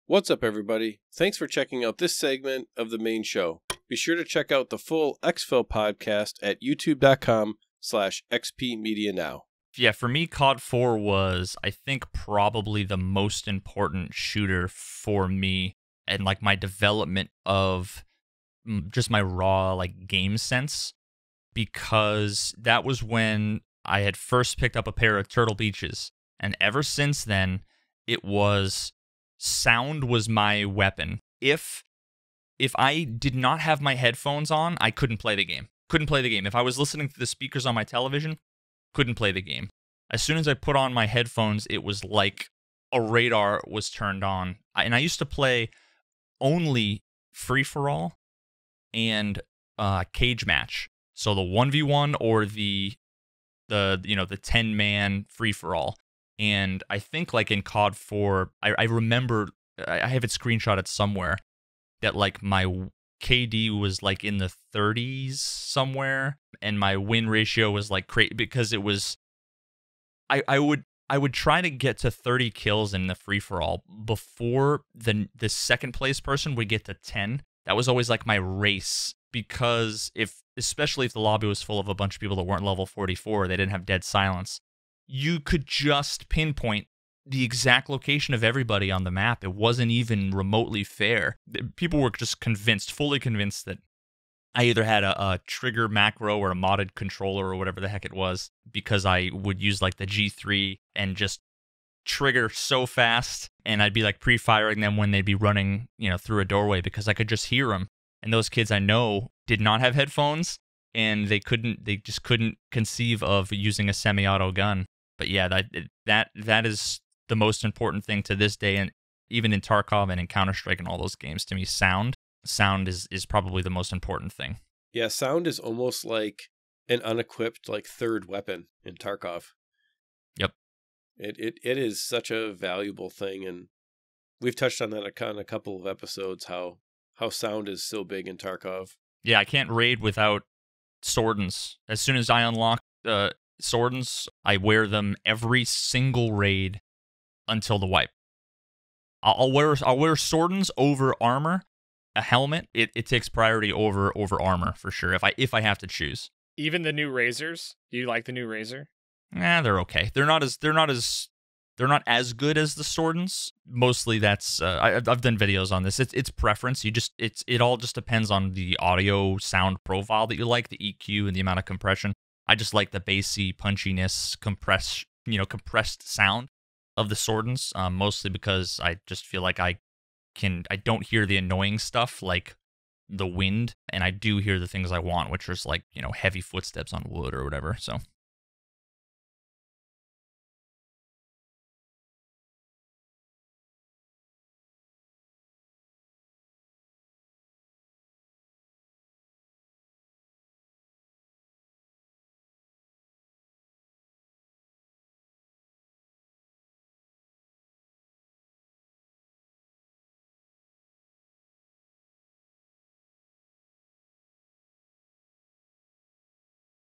What's up, everybody? Thanks for checking out this segment of the main show. Be sure to check out the full EXFIL podcast at youtube.com/xpmedia now. Yeah, for me, COD 4 was, I think, probably the most important shooter for me and, like, my development of just my raw, like, game sense, because that was when I had first picked up a pair of Turtle Beaches, and ever since then, it was sound was my weapon. If I did not have my headphones on, I couldn't play the game. If I was listening to the speakers on my television, couldn't play the game. As soon as I put on my headphones, it was like a radar was turned on. And I used to play only free-for-all and cage match. So the 1v1 or the 10-man free-for-all. And I think, like, in COD 4, I remember, I have it screenshotted somewhere, that, like, my KD was, like, in the 30s somewhere, and my win ratio was, like, crazy, because it was, I would try to get to 30 kills in the free-for-all before the second place person would get to 10. That was always, like, my race, because especially if the lobby was full of a bunch of people that weren't level 44, they didn't have dead silence, you could just pinpoint the exact location of everybody on the map. It wasn't even remotely fair. People were just fully convinced that I either had a trigger macro or a modded controller or whatever the heck it was, because I would use, like, the G3 and just trigger so fast, and I'd be, like, pre-firing them when they'd be running, through a doorway, because I could just hear them. And those kids I know did not have headphones, and they just couldn't conceive of using a semi-auto gun. But yeah, that is the most important thing to this day, and even in Tarkov and in Counter-Strike and all those games, to me, sound is probably the most important thing. Yeah, sound is almost like an unequipped, like, third weapon in Tarkov. Yep. It is such a valuable thing, and we've touched on that on a couple of episodes, how sound is so big in Tarkov. Yeah, I can't raid without Swordens. As soon as I unlock Swordens, I wear them every single raid until the wipe. I'll wear Swordens over armor. A helmet, it takes priority over armor for sure, if I have to choose. Even the new Razors? Do you like the new Razor? They're okay. They're not as good as the Swordens. Mostly that's I've done videos on this. It's preference. It all just depends on the audio sound profile that you like, the EQ and the amount of compression. I just like the bassy punchiness, compressed sound of the Swordens, mostly because I just feel like I don't hear the annoying stuff like the wind, and I do hear the things I want, which is, like, heavy footsteps on wood or whatever. So